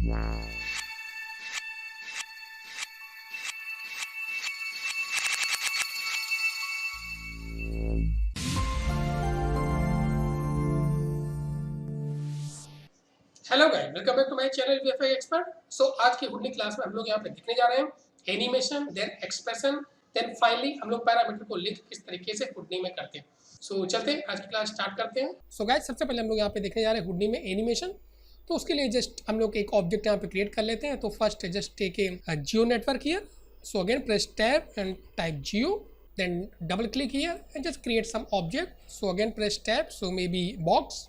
Hello guys, welcome back to my channel वीएफआई expert. So आज की हुडनी क्लास में हम लोग यहाँ पे देखने जा रहे हैं animation, then expression, then finally हम लोग पैरामीटर को लिंक किस तरीके से हुडनी में करते हैं। सो चलते हैं, आज की क्लास स्टार्ट करते हैं। सो गाइस, सबसे पहले हम लोग यहाँ पे देखने जा रहे हैं हुडनी में एनिमेशन। तो उसके लिए जस्ट हम लोग एक ऑब्जेक्ट यहाँ पे क्रिएट कर लेते हैं। तो first just take a geo network here. So again press tab and type geo, then double click here and just create some object. So again press tab, so maybe box.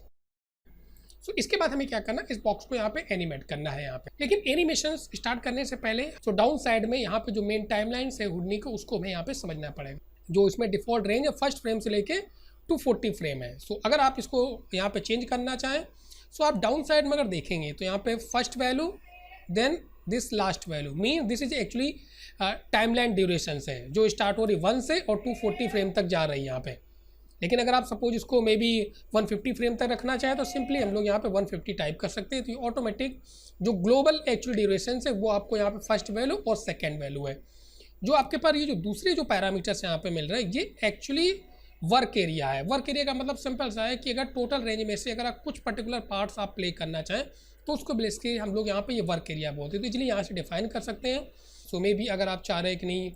So इसके बाद हमें क्या करना है, इस box को यहाँ पे एनिमेट करना है यहाँ पे। लेकिन एनिमेशन स्टार्ट करने से पहले तो डाउन साइड में यहाँ पे जो मेन टाइमलाइन है हुडनी को, उसको हमें यहाँ पे समझना पड़ेगा। जो इसमें डिफॉल्ट रेंज है फर्स्ट फ्रेम से लेके 240 फ्रेम है। सो अगर आप इसको यहाँ पे चेंज करना चाहें, सो आप डाउन साइड में अगर देखेंगे तो यहाँ पे first value, then this last value, mean this is actually timeline duration है जो स्टार्ट हो रही 1 से और 240 फ्रेम तक जा रही है यहाँ पे। लेकिन अगर आप सपोज इसको मे बी 150 फ्रेम तक रखना चाहें तो सिंपली हम लोग यहाँ पे 150 टाइप कर सकते हैं। तो ये ऑटोमेटिक जो ग्लोबल एक्चुअल ड्यूरेशन है वो आपको यहाँ पे फर्स्ट वैल्यू और सेकंड वैल्यू है। जो आपके पास ये जो दूसरे जो पैरामीटर्स यहाँ पे मिल रहे हैं, ये एक्चुअली वर्क एरिया है। वर्क एरिया का मतलब सिंपल सा है कि अगर टोटल रेंज में से अगर आप कुछ पर्टिकुलर पार्ट्स आप प्ले करना चाहें तो उसको बेसिकली हम लोग यहाँ पे ये वर्क एरिया बोलते हैं। तो इसलिए यहाँ से डिफाइन कर सकते हैं। सो मे बी अगर आप चाह रहे हैं कि नहीं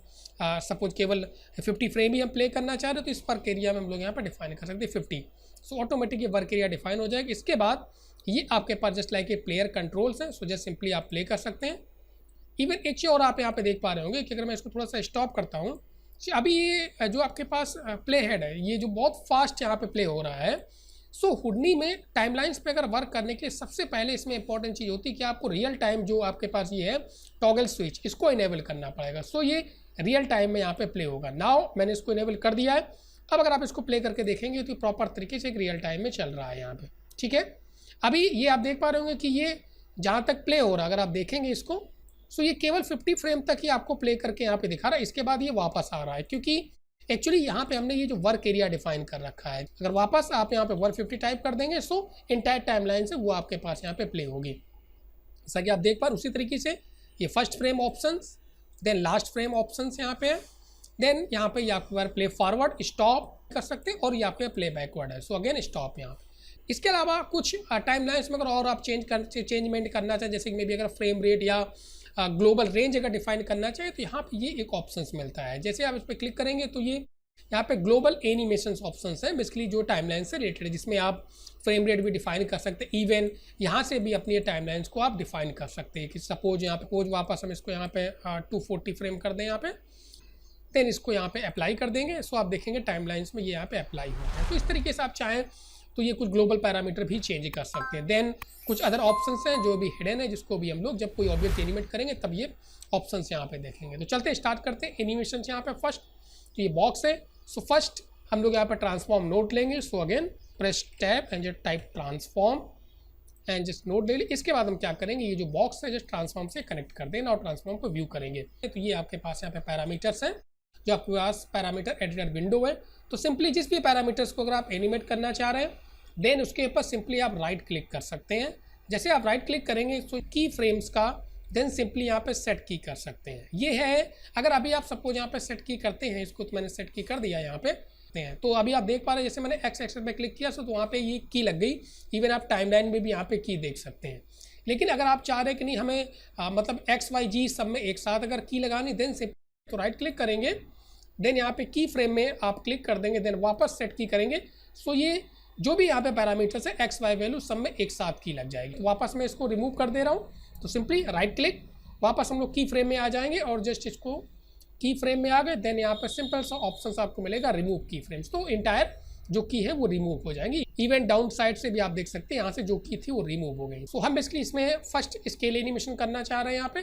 सपोज केवल 50 फ्रेम ही हम प्ले करना चाह रहे हैं तो इस वर्क एरिया में हम लोग यहाँ पर डिफाइन कर सकते हैं 50। सो ऑटोमेटिक ये वर्क एरिया डिफाइन हो जाएगा। इसके बाद ये आपके पास just like a player controls हैं। सो जस्ट सिंपली आप प्ले कर सकते हैं। इवन एक चीज़ और आप यहाँ पे देख पा रहे होंगे कि अगर मैं इसको थोड़ा सा स्टॉप करता हूँ, अभी ये जो आपके पास प्ले हेड है ये जो बहुत फास्ट यहाँ पे प्ले हो रहा है। सो हुडनी में टाइमलाइंस पे अगर वर्क करने के लिए सबसे पहले इसमें इंपॉर्टेंट चीज़ होती है कि आपको रियल टाइम जो आपके पास ये है टॉगल स्विच, इसको इनेबल करना पड़ेगा। सो ये रियल टाइम में यहाँ पे प्ले होगा। नाउ मैंने इसको इनेबल कर दिया है। अब अगर आप इसको प्ले करके देखेंगे तो प्रॉपर तरीके से एक रियल टाइम में चल रहा है यहाँ पे, ठीक है। अभी ये आप देख पा रहे होंगे कि ये जहाँ तक प्ले हो रहा है, अगर आप देखेंगे इसको, सो ये केवल 50 फ्रेम तक ही आपको प्ले करके यहाँ पे दिखा रहा है। इसके बाद ये वापस आ रहा है क्योंकि एक्चुअली यहाँ पे हमने ये जो वर्क एरिया डिफाइन कर रखा है। अगर वापस आप यहाँ पे 150 टाइप कर देंगे सो इंटायर टाइमलाइन से वो आपके पास यहाँ पे प्ले होगी। जैसा कि आप देख पा रहे उसी तरीके से ये first frame options, then last frame options यहाँ पे है, देन यहाँ पे आपके बार प्ले फॉरवर्ड स्टॉप कर सकते हैं और यहाँ पे प्ले बैकवर्ड है। सो अगेन स्टॉप यहाँ पे। इसके अलावा कुछ टाइमलाइंस में अगर और आप चेंजमेंट करना चाहें, जैसे कि मे बी अगर फ्रेम रेट या ग्लोबल रेंज अगर डिफाइन करना चाहे तो यहाँ पे ये एक ऑप्शंस मिलता है। जैसे आप इस पर क्लिक करेंगे तो ये यहाँ पे ग्लोबल एनिमेशन ऑप्शंस है बेसिकली जो टाइमलाइन से रिलेटेड है, जिसमें आप फ्रेम रेट भी डिफाइन कर सकते हैं। इवन यहाँ से भी अपनी टाइमलाइंस को आप डिफाइन कर सकते हैं कि सपोज यहाँ पे वापस हम इसको यहाँ पे 240 फ्रेम कर दें यहाँ पे, देन इसको यहाँ पे अप्लाई कर देंगे। सो आप देखेंगे टाइमलाइंस में ये यहाँ पे अप्लाई होता है। तो इस तरीके से आप चाहें तो ये कुछ ग्लोबल पैरामीटर भी चेंज कर सकते हैं। देन कुछ अदर ऑप्शंस हैं जो भी हिडन है, जिसको भी हम लोग जब कोई ऑब्जेक्ट एनिमेट करेंगे तब ये ऑप्शंस यहाँ पे देखेंगे। तो चलते स्टार्ट करते हैं एनिमेशन यहाँ पे। फर्स्ट तो ये बॉक्स है। सो फर्स्ट हम लोग यहाँ पे ट्रांसफॉर्म नोट लेंगे। सो again press tab and just type transform and just note ले लिया। इसके बाद हम क्या करेंगे, ये जो बॉक्स है जस्ट ट्रांसफॉर्म से कनेक्ट कर देना और ट्रांसफॉर्म को व्यू करेंगे। तो ये आपके पास यहाँ पे पैरामीटर्स हैं, जो आपके पास पैरामीटर एडिटर विंडो है। तो सिंपली जिस भी पैरामीटर्स को अगर आप एनिमेट करना चाह रहे हैं देन उसके ऊपर सिंपली आप राइट क्लिक कर सकते हैं। जैसे आप राइट क्लिक करेंगे तो की फ्रेम्स का देन सिंपली यहाँ पे सेट की कर सकते हैं। ये है अगर अभी आप सपोज यहाँ पे सेट की करते हैं, इसको तो मैंने सेट की कर दिया यहाँ पे, तो अभी आप देख पा रहे हैं जैसे मैंने एक्स एक्सेस पे क्लिक किया तो वहाँ पे ये की लग गई। इवन आप टाइमलाइन में भी यहाँ पे की देख सकते हैं। लेकिन अगर आप चाह रहे हैं कि नहीं हमें मतलब XYG सब में एक साथ अगर की लगानी, देन सिंपली तो राइट क्लिक करेंगे, देन यहाँ पे की फ्रेम में आप क्लिक कर देंगे, देन वापस सेट की करेंगे। सो ये जो भी यहाँ पे पैरामीटर्स है XY वैल्यू सब में एक साथ की लग जाएगी। तो वापस मैं इसको रिमूव कर दे रहा हूँ। तो सिंपली राइट क्लिक, वापस हम लोग की फ्रेम में आ जाएंगे और जस्ट इसको की फ्रेम में आ गए। देन यहाँ पे सिंपल सा ऑप्शन आपको मिलेगा रिमूव की फ्रेम्स। तो इंटायर जो की है वो रिमूव हो जाएंगी। इवन डाउन साइड से भी आप देख सकते हैं यहाँ से जो की थी वो रिमूव हो गई। सो हम बेसिकली इसमें फर्स्ट स्केल एनिमेशन करना चाह रहे हैं यहाँ पे।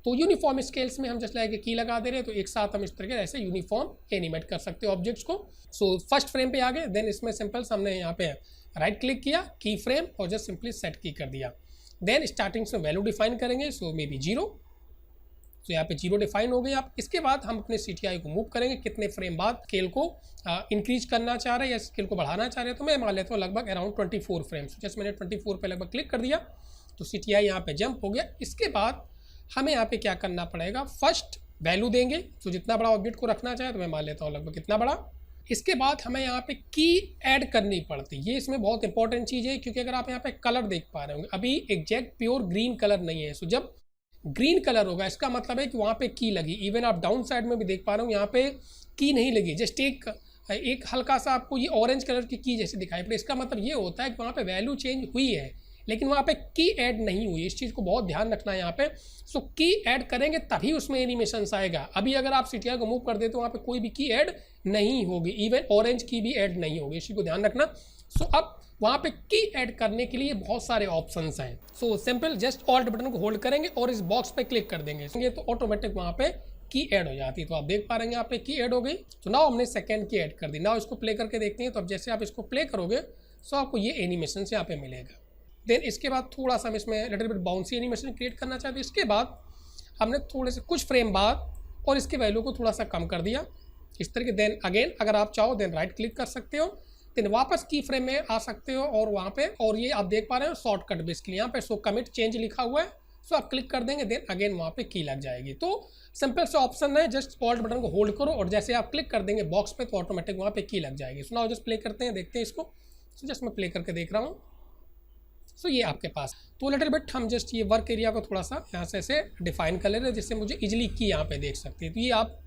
तो यूनिफॉर्म स्केल्स में हम जस्ट लाइक की लगा दे रहे हैं, तो एक साथ हम इस तरह के ऐसे यूनिफॉर्म एनिमेट कर सकते हैं ऑब्जेक्ट्स को। सो फर्स्ट फ्रेम पे आ गए, देन इसमें सिंपल हमने यहाँ पे राइट क्लिक किया, की फ्रेम और जस्ट सिंपली सेट की कर दिया। देन स्टार्टिंग से वैल्यू डिफाइन करेंगे, सो मे बी 0। तो यहाँ पे 0 डिफाइन हो गई। आप इसके बाद हम अपने CTI को मूव करेंगे, कितने फ्रेम बाद स्केल को इंक्रीज करना चाह रहे हैं या स्केल को बढ़ाना चाह रहे हैं। तो मैं मान लेता हूँ लगभग अराउंड 24 फ्रेम्स। जैसे मैंने 24 पे लगभग क्लिक कर दिया। तो CTI यहाँ पे जंप हो गया। इसके बाद हमें यहाँ पे क्या करना पड़ेगा, फर्स्ट वैल्यू देंगे। तो जितना बड़ा ऑब्जेक्ट को रखना चाहे तो मैं मान लेता हूँ लगभग कितना बड़ा। इसके बाद हमें यहाँ पे की ऐड करनी पड़ती है। ये इसमें बहुत इंपॉर्टेंट चीज़ है, क्योंकि अगर आप यहाँ पे कलर देख पा रहे होंगे अभी एग्जैक्ट प्योर ग्रीन कलर नहीं है। सो जब ग्रीन कलर होगा इसका मतलब है कि वहाँ पे की लगी। इवन आप डाउन साइड में भी देख पा रहे हो यहाँ पे की नहीं लगी, जस्ट एक हल्का सा आपको ये ऑरेंज कलर की जैसे दिखाई पड़े। इसका मतलब ये होता है कि वहाँ पे वैल्यू चेंज हुई है लेकिन वहाँ पे की ऐड नहीं हुई। इस चीज़ को बहुत ध्यान रखना है यहाँ पे। सो की ऐड करेंगे तभी उसमें एनिमेशंस आएगा। अभी अगर आप CTI को मूव कर देते तो वहाँ पे कोई भी की ऐड नहीं होगी, इवन ऑरेंज की भी ऐड नहीं होगी। इसी को ध्यान रखना। सो अब वहाँ पे की ऐड करने के लिए बहुत सारे ऑप्शंस हैं। So simple just alt button को होल्ड करेंगे और इस बॉक्स पे क्लिक कर देंगे तो ऑटोमेटिक वहाँ पे की ऐड हो जाती है। तो आप देख पा रहे हैं यहाँ पे की ऐड हो गई। तो नाउ हमने सेकंड की ऐड कर दी। नाउ इसको प्ले करके देखते हैं। तो अब जैसे आप इसको प्ले करोगे सो आपको ये एनिमेशन यहाँ पे मिलेगा। देन इसके बाद थोड़ा सा हम इसमें little bit bouncy animation create करना चाहते हैं। इसके बाद हमने थोड़े से कुछ फ्रेम बाद और इसके वैल्यू को थोड़ा सा कम कर दिया इस तरीके। देन अगेन अगर आप चाहो देन राइट क्लिक कर सकते हो, देन वापस की फ्रेम में आ सकते हो और वहाँ पे और ये आप देख पा रहे हो शॉर्टकट बेसिकली यहाँ पे सो कमिट चेंज लिखा हुआ है। सो आप क्लिक कर देंगे देन अगेन वहाँ पे की लग जाएगी। तो सिंपल से ऑप्शन है, जस्ट ऑल्ट बटन को होल्ड करो और जैसे आप क्लिक कर देंगे बॉक्स पे तो ऑटोमेटिक वहाँ पे की लग जाएगी। सो नाउ जस्ट प्ले करते हैं, देखते हैं इसको। सो जस्ट मैं प्ले करके देख रहा हूँ। सो ये आपके पास तो लिटिल बिट हम जस्ट ये वर्क एरिया को थोड़ा सा यहाँ से ऐसे डिफाइन कर ले रहे हैं जिससे मुझे इजली की यहाँ पे देख सकते हैं। तो ये आप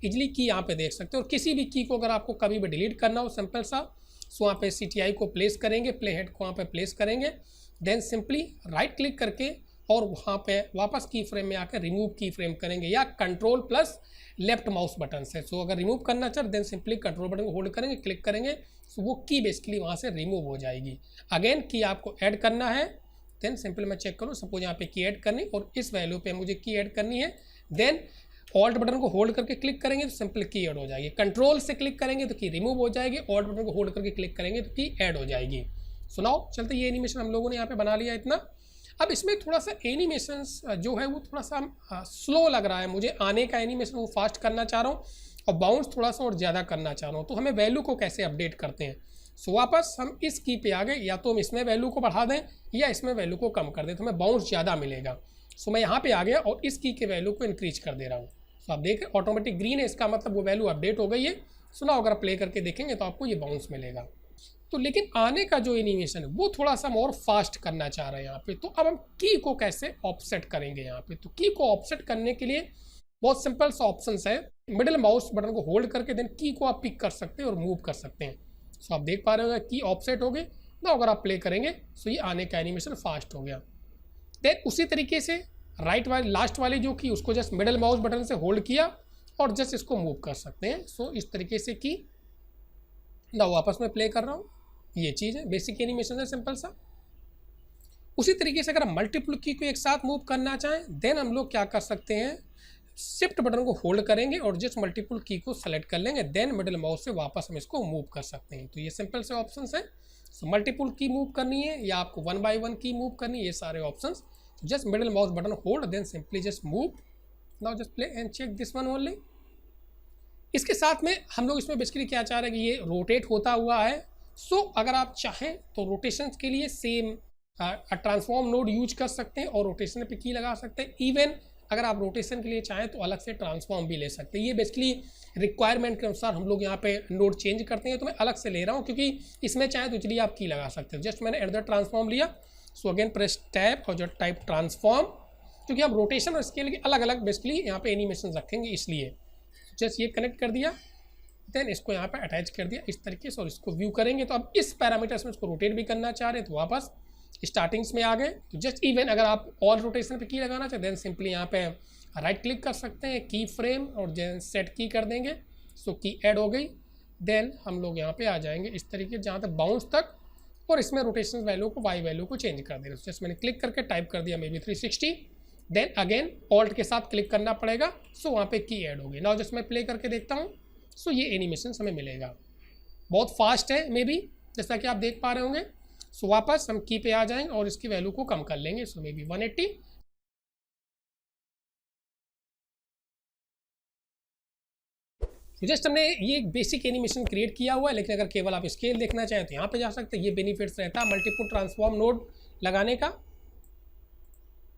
इजली की यहाँ पे देख सकते हो। और किसी भी की को अगर आपको कभी भी डिलीट करना हो सिंपल सा सो वहाँ पे CTI को प्लेस करेंगे, प्ले हेड को वहाँ पे प्लेस करेंगे, देन सिंपली राइट क्लिक करके और वहाँ पे वापस की फ्रेम में आकर रिमूव की फ्रेम करेंगे या control plus left mouse button से। सो अगर रिमूव करना चाहे देन सिंपली कंट्रोल बटन को होल्ड करेंगे, क्लिक करेंगे, सो वो की बेसिकली वहाँ से रिमूव हो जाएगी। अगेन की आपको ऐड करना है, देन सिंपल मैं चेक करूँ, सपोज यहाँ पे की ऐड करनी और इस वैल्यू पे मुझे की ऐड करनी है। देन ऑल्ट बटन को होल्ड करके क्लिक करेंगे तो सिंपल की ऐड हो जाएगी। कंट्रोल से क्लिक करेंगे तो की रिमूव हो जाएगी, ऑल्ट बटन को होल्ड करके क्लिक करेंगे तो की ऐड हो जाएगी। सुनाओ चलते, ये एनिमेशन हम लोगों ने यहाँ पे बना लिया इतना। अब इसमें थोड़ा सा एनिमेशंस जो है वो थोड़ा सा स्लो लग रहा है मुझे, आने का एनिमेशन वो फास्ट करना चाह रहा हूँ और बाउंस थोड़ा सा और ज़्यादा करना चाह रहा हूँ। तो हमें वैल्यू को कैसे अपडेट करते हैं। सो वापस हम इस की पे आ गए, या तो हम इसमें वैल्यू को बढ़ा दें या इसमें वैल्यू को कम कर दें तो हमें बाउंस ज़्यादा मिलेगा। सो मैं यहाँ पे आ गया और इस की के वैल्यू को इंक्रीज कर दे रहा हूँ। सो आप देख रहे ऑटोमेटिक ग्रीन है, इसका मतलब वो वैल्यू अपडेट हो गई है। सुना अगर आप प्ले करके देखेंगे तो आपको ये बाउंस मिलेगा। तो लेकिन आने का जो एनिमेशन है वो थोड़ा सा और फास्ट करना चाह रहे हैं यहाँ पे। तो अब हम की को कैसे ऑफसेट करेंगे यहाँ पे। तो की को ऑफसेट करने के लिए बहुत सिंपल सा ऑप्शन है, मिडिल माउस बटन को होल्ड करके देन की को आप पिक कर सकते हैं और मूव कर सकते हैं। सो आप देख पा रहे हो की ऑफसेट हो गई ना। अगर आप प्ले करेंगे सो ये आने का एनिमेशन फास्ट हो गया। देन उसी तरीके से राइट वाली लास्ट वाली जो की उसको जस्ट मिडिल माउस बटन से होल्ड किया और जस्ट इसको मूव कर सकते हैं। सो इस तरीके से की ना वापस मैं प्ले कर रहा हूँ, ये चीज़ है बेसिक एनिमेशन है सिंपल सा। उसी तरीके से अगर हम मल्टीपल की को एक साथ मूव करना चाहें देन हम लोग क्या कर सकते हैं, शिफ्ट बटन को होल्ड करेंगे और जस्ट मल्टीपल की को सेलेक्ट कर लेंगे, देन मिडिल माउस से वापस हम इसको मूव कर सकते हैं। तो ये सिंपल से ऑप्शन है। सो मल्टीपल की मूव करनी है या आपको 1 by 1 की मूव करनी है, ये सारे option. Just middle mouse button hold then simply just move. Now just play and check this one only. इसके साथ में हम लोग इसमें बेसिकली क्या चाह रहे हैं कि ये रोटेट होता हुआ है। सो अगर आप चाहें तो रोटेशन के लिए सेम ट्रांसफॉर्म नोड यूज कर सकते हैं और रोटेशन पे की लगा सकते हैं। इवन अगर आप रोटेशन के लिए चाहें तो अलग से ट्रांसफॉर्म भी ले सकते हैं। ये बेसिकली रिक्वायरमेंट के अनुसार हम लोग यहाँ पे नोड चेंज करते हैं। तो मैं अलग से ले रहा हूँ क्योंकि इसमें चाहे तो इसलिए आप की लगा सकते हो। जस्ट मैंने एडर ट्रांसफॉर्म लिया। सो अगेन प्रेस टैप और जो टाइप ट्रांसफॉर्म, क्योंकि हम रोटेशन और स्केल के अलग अलग बेसिकली यहाँ पे एनिमेशन रखेंगे इसलिए जस्ट ये कनेक्ट कर दिया, देन इसको यहाँ पे अटैच कर दिया इस तरीके से और इसको व्यू करेंगे। तो अब इस पैरामीटर्स में इसको रोटेट भी करना चाह रहे हैं तो वापस स्टार्टिंग्स में आ गए। तो जस्ट इवन अगर आप ऑल रोटेशन पे की लगाना चाहें देन सिंपली यहाँ पे राइट क्लिक कर सकते हैं, की फ्रेम और देन सेट की कर देंगे। सो की ऐड हो गई। देन हम लोग यहाँ पे आ जाएंगे इस तरीके जहाँ तक बाउंस तक और इसमें रोटेशन वैल्यू को वाई वैल्यू को चेंज कर देंगे। जस्ट मैंने क्लिक करके टाइप कर दिया maybe 360, then again alt के साथ क्लिक करना पड़ेगा। सो वहाँ पे की ऐड होगी। नाउ जस्ट मैं प्ले करके देखता हूँ। सो ये एनिमेशन हमें मिलेगा, बहुत फास्ट है मे बी जैसा कि आप देख पा रहे होंगे। सो वापस हम की पे आ जाएंगे और इसकी वैल्यू को कम कर लेंगे। सो मे बी 180। जस्ट हमने ये एक बेसिक एनिमेशन क्रिएट किया हुआ है, लेकिन अगर केवल आप स्केल देखना चाहें तो यहाँ पे जा सकते हैं। ये बेनिफिट्स रहता है मल्टीपल ट्रांसफॉर्म नोड लगाने का।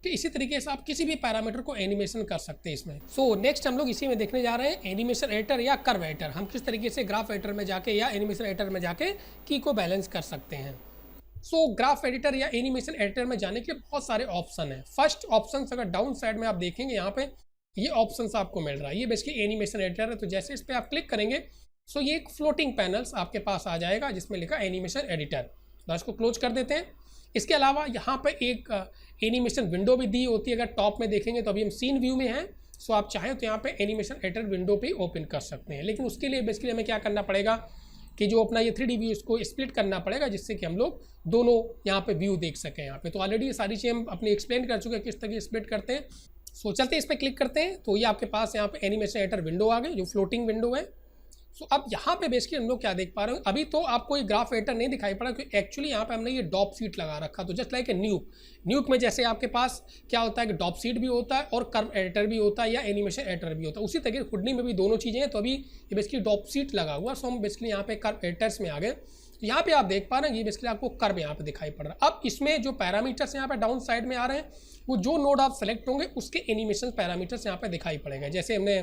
कि इसी तरीके से आप किसी भी पैरामीटर को एनिमेशन कर सकते हैं इसमें। सो नेक्स्ट हम लोग इसी में देखने जा रहे हैं एनिमेशन एडिटर या कर्व एडिटर। हम किस तरीके से ग्राफ एडिटर में जाके या एनिमेशन एडिटर में जाके की को बैलेंस कर सकते हैं। सो ग्राफ एडिटर या एनिमेशन एडिटर में जाने के बहुत सारे ऑप्शन हैं। फर्स्ट ऑप्शन अगर डाउन साइड में आप देखेंगे यहाँ पे ये ऑप्शन आपको मिल रहा है, ये बेसिकली एनिमेशन एडिटर है। तो जैसे इस पर आप क्लिक करेंगे सो ये एक फ्लोटिंग पैनल्स आपके पास आ जाएगा जिसमें लिखा एनिमेशन एडिटर। तो इसको क्लोज कर देते हैं। इसके अलावा यहाँ पे एक एनिमेशन विंडो भी दी होती है। अगर टॉप में देखेंगे तो अभी हम सीन व्यू में हैं, सो आप चाहें तो यहाँ पे एनिमेशन एडिटर विंडो पे ओपन कर सकते हैं। लेकिन उसके लिए बेसिकली हमें क्या करना पड़ेगा कि जो अपना ये 3D व्यू इसको स्प्लिट करना पड़ेगा जिससे कि हम लोग दोनों यहाँ पे व्यू देख सकें। यहाँ पे तो ऑलरेडी ये सारी चीज़ें हम अपनी एक्सप्लेन कर चुके हैं किस तरह स्प्लिट करते हैं। सो चलते इस पर क्लिक करते हैं तो ये आपके पास यहाँ पे एनिमेशन एडिटर विंडो आ गई जो फ्लोटिंग विंडो है। सो अब यहाँ पे बेसिकली हम लोग क्या देख पा रहे हैं, अभी तो आपको ये ग्राफ एडिटर नहीं दिखाई पड़ा क्योंकि एक्चुअली यहाँ पे हमने ये डॉप सीट लगा रखा। तो जस्ट लाइक ए न्यूक में जैसे आपके पास क्या होता है कि डॉप सीट भी होता है और कर्व एडिटर भी होता है या एनिमेशन एडिटर भी होता है, उसी तरीके हुडनी में भी दोनों चीज़ें हैं। तो अभी ये बेसिकली डॉप सीट लगा हुआ। सो हम बेसिकली यहाँ पे कर्व एडिटर्स में आ गए। तो यहाँ पे आप देख पा रहे हैं ये बेसिकली आपको कर्व यहाँ पे दिखाई पड़ रहा है। अब इसमें जो पैरामीटर्स यहाँ पे डाउन साइड में आ रहे हैं वो जो नोड आप सेलेक्ट होंगे उसके एनिमेशन पैरामीटर्स यहाँ पे दिखाई पड़ेगा। जैसे हमने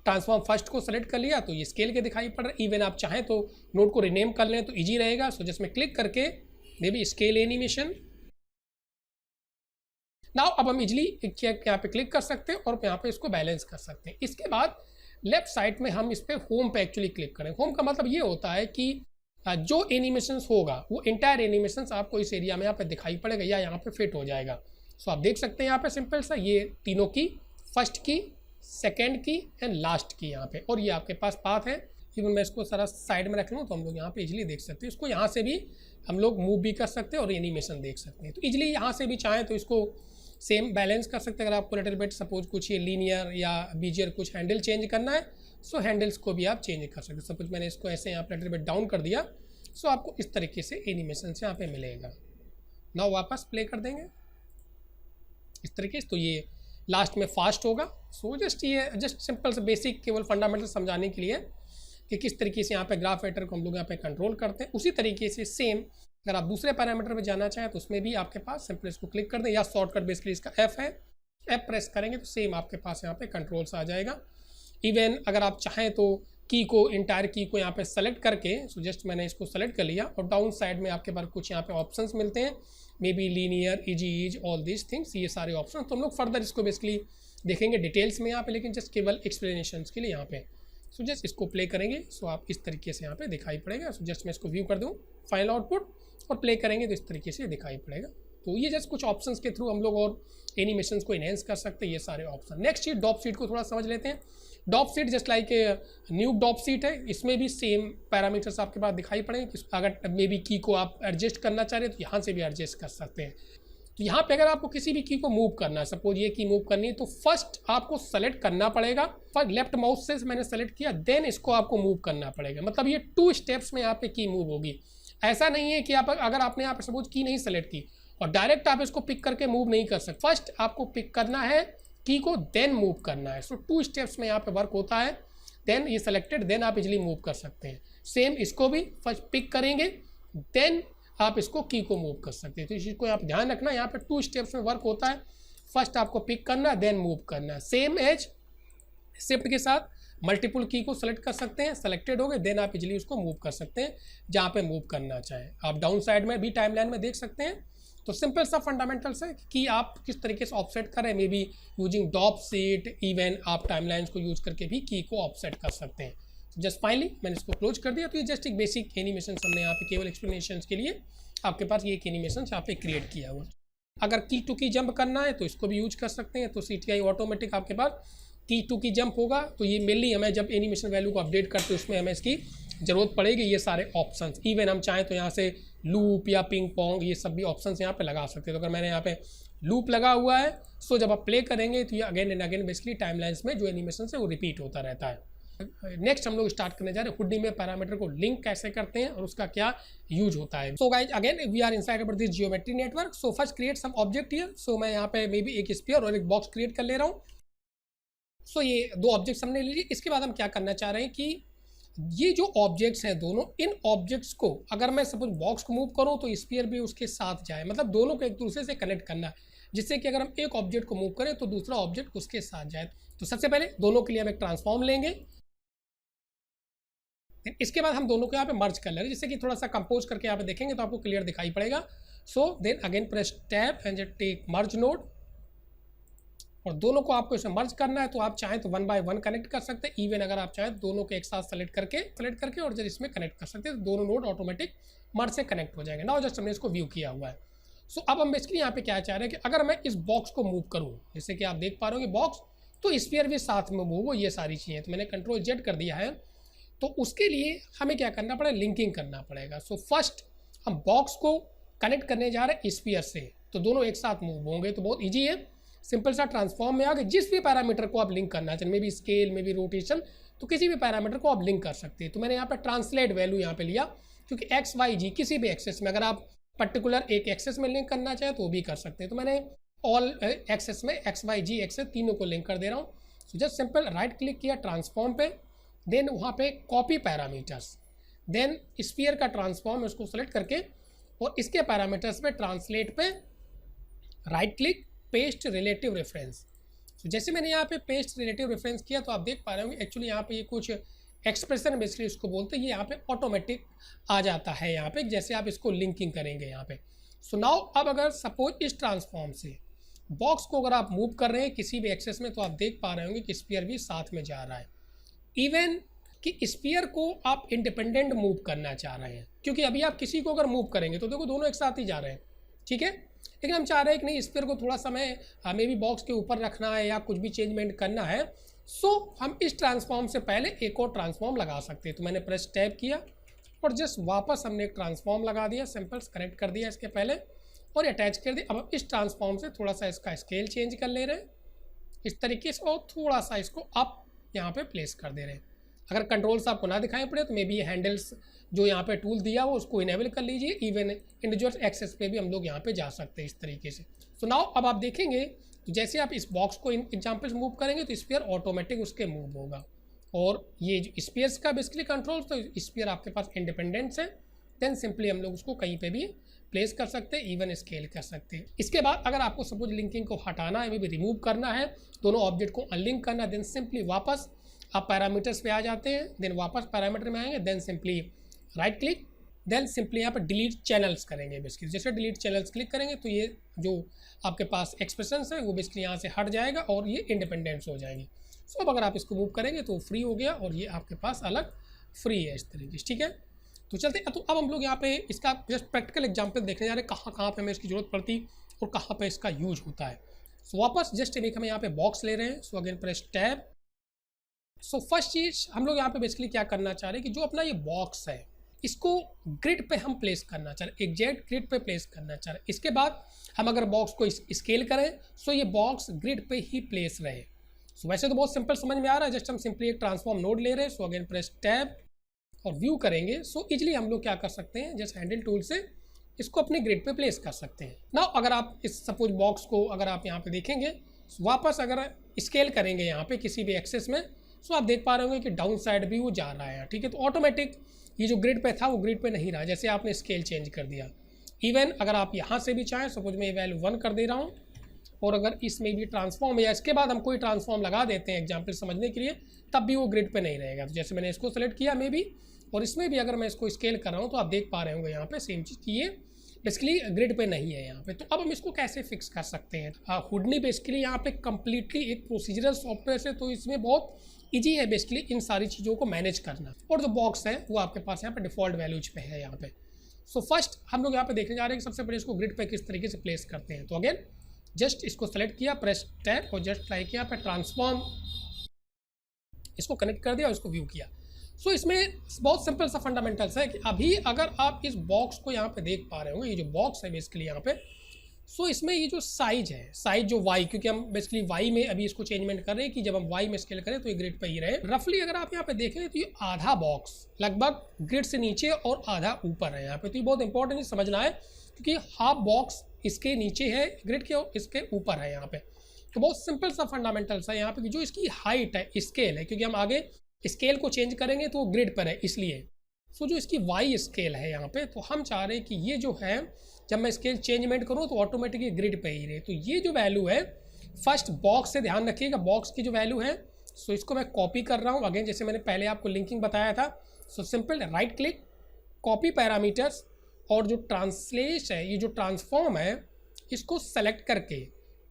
ट्रांसफॉर्म फर्स्ट को सेलेक्ट कर लिया तो ये स्केल के दिखाई पड़ रहा है। इवन आप चाहें तो नोड को रिनेम कर लें तो इजी रहेगा। सो जिसमें क्लिक करके may be scale animation now अब हम इजली यहाँ पे क्लिक कर सकते हैं और यहाँ पे इसको बैलेंस कर सकते हैं। इसके बाद लेफ्ट साइड में हम इस पर होम पे एक्चुअली क्लिक करें। होम का मतलब ये होता है कि जो एनिमेशंस होगा वो इंटायर एनिमेशंस आपको इस एरिया में यहाँ पे दिखाई पड़ेगा या यहाँ पे फिट हो जाएगा। सो आप देख सकते हैं यहाँ पे सिंपल सा ये तीनों की, फर्स्ट की, सेकेंड की एंड लास्ट की यहाँ पे, और ये आपके पास पाथ है। इवन मैं इसको सारा साइड में रख लूँ तो हम लोग यहाँ पे इजीली देख सकते हैं। इसको यहाँ से भी हम लोग मूव भी कर सकते हैं और एनिमेशन देख सकते हैं। तो इजीली यहाँ से भी चाहें तो इसको सेम बैलेंस कर सकते हैं। अगर आपको लिटिल बिट सपोज कुछ ये लीनियर या बीजियर कुछ हैंडल चेंज करना है सो हैंडल्स को भी आप चेंज कर सकते हैं। सपोज मैंने इसको ऐसे यहाँ पर लिटिल बिट डाउन कर दिया सो आपको इस तरीके से एनिमेशन से यहाँ पे मिलेगा। नाउ वापस प्ले कर देंगे इस तरीके से, तो ये लास्ट में फास्ट होगा। सो जस्ट सिंपल से बेसिक केवल फंडामेंटल समझाने के लिए कि किस तरीके से यहाँ पे ग्राफ एडिटर को हम लोग यहाँ पे कंट्रोल करते हैं। उसी तरीके से सेम अगर आप दूसरे पैरामीटर में जाना चाहें तो उसमें भी आपके पास सिंपल इसको क्लिक कर दें या शॉर्टकट बेसिकली इसका F है, F प्रेस करेंगे तो सेम आपके पास यहाँ पे कंट्रोल्स आ जाएगा। इवन अगर आप चाहें तो की को इंटायर की को यहाँ पे सेलेक्ट करके सो जस्ट मैंने इसको सेलेक्ट कर लिया और डाउन साइड में आपके पास कुछ यहाँ पे ऑप्शंस मिलते हैं, may be linear, easy, all these things, ये सारे ऑप्शन। तो हम लोग फर्दर इसको बेसिकली देखेंगे डिटेल्स में यहाँ पे, लेकिन जस्ट केवल एक्सप्लेनेशन के लिए यहाँ पे। सो जस्ट इसको प्ले करेंगे सो आप इस तरीके से यहाँ पे दिखाई पड़ेगा। सो जस्ट मैं इसको व्यू कर दूँ फाइनल आउटपुट और प्ले करेंगे तो इस तरीके से दिखाई पड़ेगा। तो ये जस्ट कुछ ऑप्शंस के थ्रू हम लोग और एनिमेशंस को इनहेंस कर सकते हैं, ये सारे ऑप्शन। नेक्स्ट ये डॉप सीट को थोड़ा समझ लेते हैं। Dope sheet just like new dope sheet है, इसमें भी सेम पैरामीटर्स आपके पास दिखाई पड़ेंगे। अगर मे बी की को आप एडजस्ट करना चाह रहे हैं तो यहाँ से भी एडजस्ट कर सकते हैं। तो यहाँ पे अगर आपको किसी भी की को मूव करना है, सपोज ये की मूव करनी है तो फर्स्ट आपको सेलेक्ट करना पड़ेगा। फर्स्ट लेफ्ट माउस से मैंने सेलेक्ट किया, देन इसको आपको मूव करना पड़ेगा। मतलब ये 2 स्टेप्स में यहाँ पे की मूव होगी। ऐसा नहीं है कि आप अगर आपने यहाँ पे सपोज की नहीं सेलेक्ट की और डायरेक्ट आप इसको पिक करके मूव नहीं कर सकते। फर्स्ट आपको पिक करना है की को, देन मूव करना है। सो 2 स्टेप्स में यहाँ पे वर्क होता है। देन ये सेलेक्टेड, देन आप इजिली मूव कर सकते हैं। सेम इसको भी फर्स्ट पिक करेंगे देन आप इसको की को मूव कर सकते हैं। तो इस चीज़ को आप ध्यान रखना, यहाँ पे 2 स्टेप्स में वर्क होता है। फर्स्ट आपको पिक करना है देन मूव करना है। सेम एज शिफ्ट के साथ मल्टीपल की को सेलेक्ट कर सकते हैं, सेलेक्टेड हो गए देन आप इजीली उसको मूव कर सकते हैं जहाँ पे मूव करना चाहें। आप डाउन साइड में भी टाइमलाइन में देख सकते हैं। तो सिंपल सा फंडामेंटल्स है कि आप किस तरीके से ऑफसेट करें, maybe using dope sheet, even आप टाइमलाइंस को यूज करके भी की को ऑफसेट कर सकते हैं। जस्ट फाइनली मैंने इसको क्लोज कर दिया। तो ये जस्ट एक बेसिक एनिमेशन हमने यहाँ पे केवल एक्सप्लेनेशन के लिए आपके पास ये एक एनिमेशन यहाँ पे क्रिएट किया हुआ। अगर की टू की जंप करना है तो इसको भी यूज कर सकते हैं। तो CTI ऑटोमेटिक आपके पास की टू की जंप होगा। तो ये मेनली हमें जब एनिमेशन वैल्यू को अपडेट करते हैं उसमें हमें इसकी ज़रूरत पड़ेगी। ये सारे ऑप्शंस, इवन हम चाहें तो यहाँ से लूप या पिंग पोंग ये सब भी ऑप्शंस यहाँ पे लगा सकते हैं। तो अगर मैंने यहाँ पे लूप लगा हुआ है सो जब आप प्ले करेंगे तो ये again and again basically timelines में जो एनिमेशन है वो रिपीट होता रहता है। नेक्स्ट हम लोग स्टार्ट करने जा रहे हैं हुडी में पैरामीटर को लिंक कैसे करते हैं और उसका क्या यूज होता है। So guys again we are inside about this geometry network. So first create some object here. So मैं यहाँ पे मे बी एक स्फीयर और एक बॉक्स क्रिएट कर ले रहा हूँ। सो ये 2 ऑब्जेक्ट्स हमने ले लिए। इसके बाद हम क्या करना चाह रहे हैं कि ये जो ऑब्जेक्ट्स हैं दोनों, इन ऑब्जेक्ट्स को अगर मैं सपोज बॉक्स को मूव करूँ तो स्फीयर भी उसके साथ जाए, मतलब दोनों को एक दूसरे से कनेक्ट करना है। जिससे कि अगर हम एक ऑब्जेक्ट को मूव करें तो दूसरा ऑब्जेक्ट उसके साथ जाए। तो सबसे पहले दोनों के लिए हम एक ट्रांसफॉर्म लेंगे, इसके बाद हम दोनों को यहाँ पे मर्ज कर लेंगे, जिससे कि थोड़ा सा कंपोज करके यहाँ पे देखेंगे तो आपको क्लियर दिखाई पड़ेगा। So then again press tab and take merge node, और दोनों को आपको इसमें मर्ज करना है। तो आप चाहें तो 1 बाय 1 कनेक्ट कर सकते हैं, इवन अगर आप चाहें दोनों के एक साथ सेलेक्ट करके और जब इसमें कनेक्ट कर सकते हैं तो दोनों नोड ऑटोमेटिक मर्ज से कनेक्ट हो जाएंगे। नाउ जस्ट हमने इसको व्यू किया हुआ है। सो अब हम बेसिकली यहाँ पे क्या चाह रहे हैं कि अगर मैं इस बॉक्स को मूव करूँ, जैसे कि आप देख पा रहे होंगे बॉक्स, तो स्फीयर भी साथ में मूव हो, ये सारी चीज़ें। तो मैंने कंट्रोल जेड कर दिया है। तो उसके लिए हमें क्या करना पड़ेगा, लिंकिंग करना पड़ेगा। सो फर्स्ट हम बॉक्स को कनेक्ट करने जा रहे हैं स्फीयर से, तो दोनों एक साथ मूव होंगे। तो बहुत ईजी है, सिंपल सा ट्रांसफॉर्म में आगे जिस भी पैरामीटर को आप लिंक करना चाहें, may be scale, may be rotation, तो किसी भी पैरामीटर को आप लिंक कर सकते हैं। तो मैंने यहाँ पे ट्रांसलेट वैल्यू यहाँ पे लिया, क्योंकि एक्स वाई जी किसी भी एक्सेस में अगर आप पर्टिकुलर एक एक्सेस में लिंक करना चाहें तो वो भी कर सकते हैं। तो मैंने ऑल एक्सेस में एक्स वाई जी एक्सेस तीनों को लिंक कर दे रहा हूँ। So just simple right click किया ट्रांसफॉर्म पे, देन वहाँ पे कॉपी पैरामीटर्स, देन स्फीयर का ट्रांसफॉर्म उसको सेलेक्ट करके और इसके पैरामीटर्स पे ट्रांसलेट पे right click, paste relative reference. तो जैसे मैंने यहाँ पे पेस्ट रिलेटिव रेफरेंस किया तो आप देख पा रहे होंगे एक्चुअली यहाँ पे ये कुछ एक्सप्रेशन बेसिकली उसको बोलते हैं, ये यहाँ पे ऑटोमेटिक आ जाता है यहाँ पे, जैसे आप इसको लिंकिंग करेंगे यहाँ पे। सो नाउ अब अगर सपोज इस ट्रांसफॉर्म से बॉक्स को अगर आप मूव कर रहे हैं किसी भी एक्सेस में, तो आप देख पा रहे होंगे कि स्फीयर भी साथ में जा रहा है। इवन कि स्फीयर को आप इंडिपेंडेंट मूव करना चाह रहे हैं, क्योंकि अभी आप किसी को अगर मूव करेंगे तो देखो दोनों एक साथ ही जा रहे हैं, ठीक है। लेकिन हम चाह रहे हैं कि नहीं, स्फीयर को थोड़ा समय हमें भी बॉक्स के ऊपर रखना है या कुछ भी चेंजमेंट करना है। सो हम इस ट्रांसफॉर्म से पहले एक और ट्रांसफॉर्म लगा सकते हैं। तो मैंने प्रेस टैब किया और जस्ट वापस हमने एक ट्रांसफॉर्म लगा दिया, सिंपल कनेक्ट कर दिया इसके पहले और अटैच कर दिया। अब हम इस ट्रांसफॉर्म से थोड़ा सा इसका स्केल चेंज कर ले रहे हैं इस तरीके से, और थोड़ा सा इसको अप यहाँ पे प्लेस कर दे रहे हैं। अगर कंट्रोल्स आपको ना दिखाई पड़े तो मे बी ये हैंडल्स जो यहाँ पे टूल दिया हो उसको इनेबल कर लीजिए। इवन इंडिविजुअल एक्सेस पे भी हम लोग यहाँ पे जा सकते हैं इस तरीके से। सो नाउ अब आप देखेंगे तो जैसे आप इस बॉक्स को इन एग्जाम्पल से मूव करेंगे तो स्फीयर ऑटोमेटिक उसके मूव होगा। और ये जो स्फीयर्स का बेसिकली कंट्रोल, तो स्फीयर आपके पास इंडिपेंडेंस है, देन सिंपली हम लोग उसको कहीं पे भी प्लेस कर सकते हैं, इवन स्केल कर सकते हैं। इसके बाद अगर आपको सपोज लिंकिंग को हटाना है, मे बी रिमूव करना है, दोनों ऑब्जेक्ट को अनलिंक करना, देन सिंपली वापस आप पैरामीटर्स पे आ जाते हैं, देन वापस पैरामीटर में आएंगे, then simply right click, then simply यहाँ पर डिलीट चैनल्स करेंगे। बेसिकली जैसे डिलीट चैनल्स क्लिक करेंगे तो ये जो आपके पास एक्सप्रेशंस है वो बेसिकली यहाँ से हट जाएगा और ये इंडिपेंडेंस हो जाएगी। सो अब अगर आप इसको मूव करेंगे तो फ्री हो गया और ये आपके पास अलग फ्री है इस तरीके से, ठीक है। तो चलते तो अब हम लोग यहाँ पे इसका जस्ट प्रैक्टिकल एग्जाम्पल देखने जा रहे हैं, कहाँ कहाँ पे हमें इसकी जरूरत पड़ती और कहाँ पे इसका यूज होता है। सो वापस जस्ट एक हम यहाँ पे बॉक्स ले रहे हैं। So again press tab. So first चीज़ हम लोग यहाँ पे बेसिकली क्या करना चाह रहे हैं कि जो अपना ये बॉक्स है इसको ग्रिड पे हम प्लेस करना चाह रहे हैं, एग्जैक्ट ग्रिड पे प्लेस करना चाह रहे हैं। इसके बाद हम अगर बॉक्स को स्केल करें सो ये बॉक्स ग्रिड पे ही प्लेस रहे। सो वैसे तो बहुत सिंपल समझ में आ रहा है, जस्ट हम सिंपली एक ट्रांसफॉर्म नोड ले रहे हैं। सो अगेन प्रेस टैब और व्यू करेंगे। सो इजली हम लोग क्या कर सकते हैं, जस्ट हैंडल टूल से इसको अपने ग्रिड पे प्लेस कर सकते हैं। नाउ अगर आप इस सपोज बॉक्स को अगर आप यहाँ पे देखेंगे वापस अगर स्केल करेंगे यहाँ पे किसी भी एक्सेस में, सो आप देख पा रहे होंगे कि डाउन साइड भी वो जा रहा है, ठीक है। तो ऑटोमेटिक ये जो ग्रिड पे था वो ग्रिड पे नहीं रहा, जैसे आपने स्केल चेंज कर दिया। इवन अगर आप यहाँ से भी चाहें, सपोज मैं ये वैल्यू 1 कर दे रहा हूँ और अगर इसमें भी ट्रांसफॉर्म या इसके बाद हम कोई ट्रांसफॉर्म लगा देते हैं एग्जाम्पल समझने के लिए, तब भी वो ग्रिड पे नहीं रहेगा। तो जैसे मैंने इसको सेलेक्ट किया मे बी, और इसमें भी अगर मैं इसको स्केल कर रहा हूँ तो आप देख पा रहे होंगे यहाँ पे सेम चीज़ की ये बेसिकली ग्रिड पे नहीं है यहाँ पे। तो अब हम इसको कैसे फिक्स कर सकते हैं। हुडनी बेसिकली यहाँ पे कम्प्लीटली एक प्रोसीजरल सॉफ्टवेयर है, तो इसमें बहुत ईजी है बेसिकली इन सारी चीज़ों को मैनेज करना। और जो बॉक्स है वो आपके पास यहाँ पे डिफ़ॉल्ट वैल्यूज पे है यहाँ पे। सो फर्स्ट हम लोग यहाँ पे देखने जा रहे हैं कि सबसे पहले इसको ग्रिड पे किस तरीके से प्लेस करते हैं। तो अगेन जस्ट इसको सेलेक्ट किया, प्रेस टैब और जस्ट ट्राई किया पे ट्रांसफॉर्म, इसको कनेक्ट कर दिया और इसको व्यू किया। सो इसमें बहुत सिंपल सा फंडामेंटल्स है कि अभी अगर आप इस बॉक्स को यहाँ पे देख पा रहे होंगे, ये जो बॉक्स है बेसिकली यहाँ पे, सो इसमें ये जो साइज है, साइज जो वाई, क्योंकि हम बेसिकली वाई में अभी इसको चेंजमेंट कर रहे हैं कि जब हम वाई में स्केल करें तो ये ग्रिड पे ही रहे। रफली अगर आप यहाँ पे देखें तो ये आधा बॉक्स लगभग ग्रिड से नीचे और आधा ऊपर है यहाँ पे। तो ये बहुत इंपॉर्टेंट समझना है क्योंकि हाफ बॉक्स इसके नीचे है ग्रिड के और इसके ऊपर है यहाँ पे। तो बहुत सिंपल सा फंडामेंटल्स है यहाँ पे, जो इसकी हाइट है स्केल है, क्योंकि हम आगे स्केल को चेंज करेंगे तो वो ग्रिड पर है इसलिए। सो जो इसकी वाई स्केल है यहाँ पे, तो हम चाह रहे हैं कि ये जो है जब मैं स्केल चेंजमेंट करूँ तो ऑटोमेटिकली ग्रिड पे ही रहे। तो ये जो वैल्यू है फर्स्ट बॉक्स से ध्यान रखिएगा, बॉक्स की जो वैल्यू है सो इसको मैं कॉपी कर रहा हूँ। अगेन जैसे मैंने पहले आपको लिंकिंग बताया था, so simple right click, copy parameters, और जो ट्रांसलेट है, ये जो ट्रांसफॉर्म है इसको सेलेक्ट करके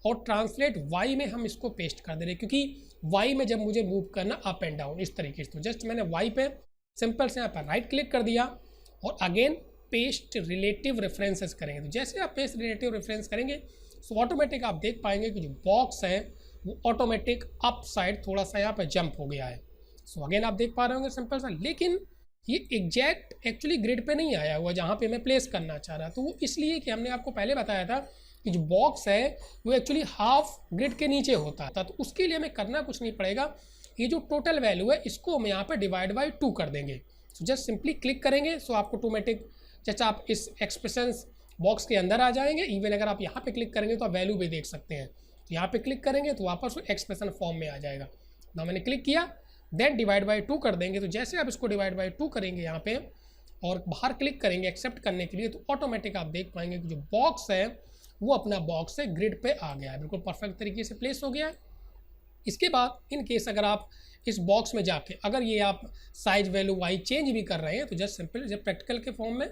और ट्रांसलेट वाई में हम इसको पेस्ट कर दे रहे हैं, क्योंकि वाई में जब मुझे मूव करना अप एंड डाउन इस तरीके से। तो जस्ट मैंने वाई पे सिंपल से यहाँ पर राइट क्लिक कर दिया और अगेन पेस्ट रिलेटिव रेफरेंसेस करेंगे। तो जैसे आप पेस्ट रिलेटिव रेफरेंस करेंगे सो ऑटोमेटिक आप देख पाएंगे कि जो बॉक्स है वो ऑटोमेटिक अप साइड थोड़ा सा यहाँ पर जंप हो गया है। सो अगेन आप देख पा रहे होंगे सिंपल सा, लेकिन ये एग्जैक्ट एक्चुअली ग्रिड पे नहीं आया हुआ जहाँ पे मैं प्लेस करना चाह रहा। तो वो इसलिए कि हमने आपको पहले बताया था कि जो बॉक्स है वो एक्चुअली हाफ ग्रिड के नीचे होता था। तो उसके लिए हमें करना कुछ नहीं पड़ेगा, ये जो टोटल वैल्यू है इसको हम यहाँ पे डिवाइड बाई 2 कर देंगे। सो जस्ट सिंपली क्लिक करेंगे सो आपको ऑटोमेटिक जैसे आप इस एक्सप्रेशंस बॉक्स के अंदर आ जाएंगे। इवन अगर आप यहाँ पे क्लिक करेंगे तो आप वैल्यू भी देख सकते हैं। तो यहाँ पे क्लिक करेंगे तो वापस एक्सप्रेशन फॉर्म में आ जाएगा। ना मैंने क्लिक किया, देन डिवाइड बाई 2 कर देंगे। तो जैसे आप इसको डिवाइड बाई 2 करेंगे यहाँ पे और बाहर क्लिक करेंगे एक्सेप्ट करने के लिए, तो ऑटोमेटिक आप देख पाएंगे कि जो बॉक्स है वो अपना बॉक्स से ग्रिड पे आ गया है, बिल्कुल परफेक्ट तरीके से प्लेस हो गया है। इसके बाद इन केस अगर आप इस बॉक्स में जाके अगर ये आप साइज वैल्यू वाई चेंज भी कर रहे हैं तो जस्ट सिंपल जब प्रैक्टिकल के फॉर्म में,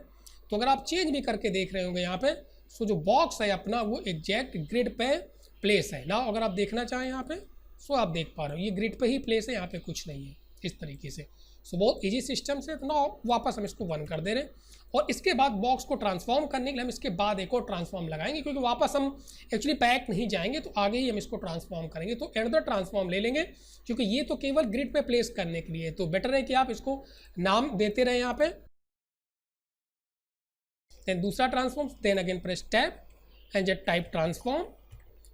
तो अगर आप चेंज भी करके देख रहे होंगे यहाँ पे, सो जो बॉक्स है अपना वो एग्जैक्ट ग्रिड पे प्लेस है ना। अगर आप देखना चाहें यहाँ पे सो आप देख पा रहे हो ये ग्रिड पे ही प्लेस है, यहाँ पे कुछ नहीं है इस तरीके से। सो बहुत इजी सिस्टम से। तो ना वापस हम इसको 1 कर दे रहे हैं और इसके बाद बॉक्स को ट्रांसफॉर्म करने के लिए हम इसके बाद एक और ट्रांसफॉर्म लगाएंगे, क्योंकि वापस हम एक्चुअली बैक नहीं जाएंगे, तो आगे ही हम इसको ट्रांसफॉर्म करेंगे। तो एनदर ट्रांसफॉर्म ले लेंगे, क्योंकि ये तो केवल ग्रिड पे प्लेस करने के लिए, तो बेटर है कि आप इसको नाम देते रहे यहाँ पे। देन दूसरा transform, then again press tab and just type transform.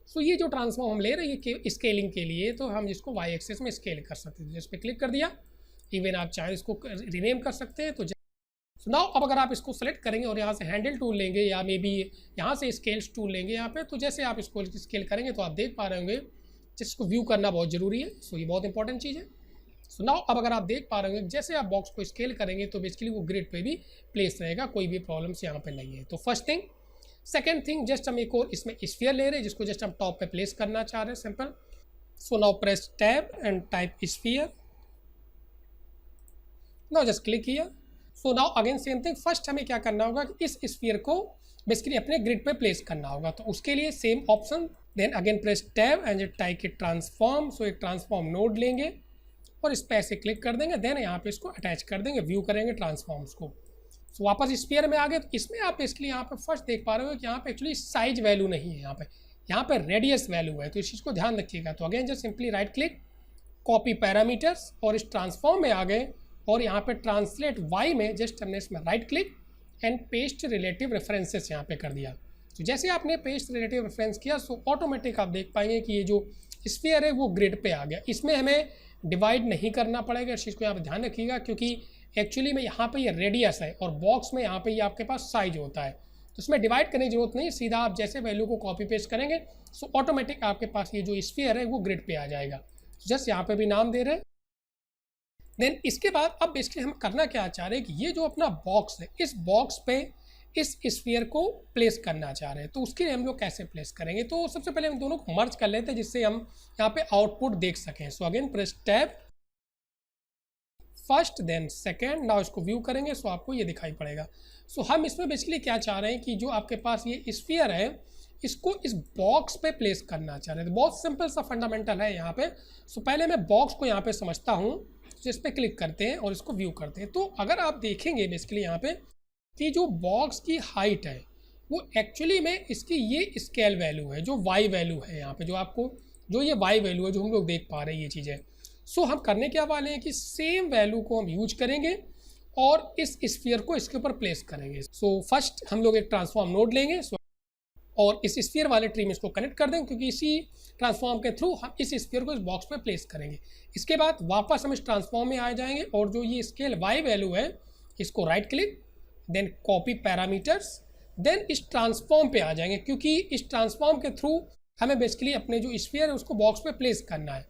So ये जो ट्रांसफॉर्म हम ले रहे हैं ये स्केलिंग के लिए, तो हम इसको वाई एक्सेस में स्केल कर सकते हैं। जिस पे क्लिक कर दिया, इवन आप चाहे इसको रीनेम कर सकते हैं। तो नाउ अब अगर आप इसको सेलेक्ट करेंगे और यहाँ से हैंडल टूल लेंगे या मे बी यहाँ से स्केल्स टूल लेंगे यहाँ पे, तो जैसे आप इसको स्केल करेंगे तो आप देख पा रहे होंगे जिसको व्यू करना बहुत ज़रूरी है। सो ये बहुत इंपॉर्टेंट चीज़ है। सो नाउ अब अगर आप देख पा रहे होंगे जैसे आप बॉक्स को स्केल करेंगे तो बेसिकली वो ग्रिड पे भी प्लेस रहेगा, कोई भी प्रॉब्लम्स यहाँ पे नहीं है। तो first thing. Second thing, just हम एक और इसमें स्फीयर ले रहे हैं जिसको जस्ट हम टॉप पे प्लेस करना चाह रहे हैं, simple. So now press tab and type sphere, now just click किया। So now again same thing, first हमें क्या करना होगा कि इस स्फीयर को बेसिकली अपने ग्रिड पे प्लेस करना होगा। तो उसके लिए same option, then again press tab and type के ट्रांसफॉर्म। सो एक ट्रांसफॉर्म नोड लेंगे और इस पे ऐसे क्लिक कर देंगे, देन यहाँ पे इसको अटैच कर देंगे, व्यू करेंगे ट्रांसफॉर्म्स को। सो वापस स्फीयर में आ गए। तो इसमें आप बेसिकली यहाँ पे फर्स्ट देख पा रहे हो कि यहाँ पे एक्चुअली साइज वैल्यू नहीं है, यहाँ पे रेडियस वैल्यू है। तो इस चीज़ को ध्यान रखिएगा। तो again just simply right click, copy parameters, और इस ट्रांसफॉर्म में आ गए और यहाँ पे ट्रांसलेट वाई में जस्ट हमने इसमें right click and paste relative references यहाँ पे कर दिया। तो जैसे आपने पेस्ट रिलेटिव रेफरेंस किया सो ऑटोमेटिक आप देख पाएंगे कि ये जो स्फीयर है वो ग्रिड पे आ गया। इसमें हमें डिवाइड नहीं करना पड़ेगा, इस चीज़ को यहाँ पे ध्यान रखिएगा, क्योंकि एक्चुअली में यहाँ पे ये रेडियस है और बॉक्स में यहाँ पे ये आपके पास साइज होता है। तो इसमें डिवाइड करने की जरूरत नहीं, सीधा आप जैसे वैल्यू को कॉपी पेस्ट करेंगे सो ऑटोमेटिक आपके पास ये जो स्फीयर है वो ग्रिड पे आ जाएगा। जस्ट यहाँ पे भी नाम दे रहे हैं। देन इसके बाद अब बेसिकली हम करना क्या चाह रहे हैं कि ये जो अपना बॉक्स है इस बॉक्स पे इस स्फीयर को प्लेस करना चाह रहे हैं। तो उसके लिए हम लोग कैसे प्लेस करेंगे, तो सबसे पहले हम दोनों को मर्ज कर लेते हैं जिससे हम यहाँ पे आउटपुट देख सकें। So again press tab, first then second, now इसको व्यू करेंगे सो आपको ये दिखाई पड़ेगा। सो हम इसमें बेसिकली क्या चाह रहे हैं कि जो आपके पास ये स्फीयर है इसको इस बॉक्स पे प्लेस करना चाह रहे हैं। तो बहुत सिंपल सा फंडामेंटल है यहाँ पे। सो पहले मैं बॉक्स को यहाँ पे समझता हूँ, तो इस पर क्लिक करते हैं और इसको व्यू करते हैं। तो अगर आप देखेंगे बेसिकली यहाँ पे कि जो बॉक्स की हाइट है वो एक्चुअली में इसकी ये स्केल वैल्यू है, जो वाई वैल्यू है यहाँ पे, जो आपको जो ये वाई वैल्यू है जो हम लोग देख पा रहे हैं ये चीज़ें। सो हम करने क्या वाले हैं कि सेम वैल्यू को हम यूज करेंगे और इस स्फीयर को इसके ऊपर प्लेस करेंगे। सो फर्स्ट हम लोग एक ट्रांसफॉर्म नोड लेंगे और इस स्फीयर वाले ट्री में इसको कनेक्ट कर देंगे, क्योंकि इसी ट्रांसफॉर्म के थ्रू हम इस स्फीयर को इस बॉक्स पे प्लेस करेंगे। इसके बाद वापस हम इस ट्रांसफॉर्म में आ जाएंगे और जो ये स्केल वाई वैल्यू है इसको right click, then copy parameters, then इस ट्रांसफॉर्म पे आ जाएंगे, क्योंकि इस ट्रांसफॉर्म के थ्रू हमें बेसिकली अपने जो स्फीयर है उसको बॉक्स पे प्लेस करना है।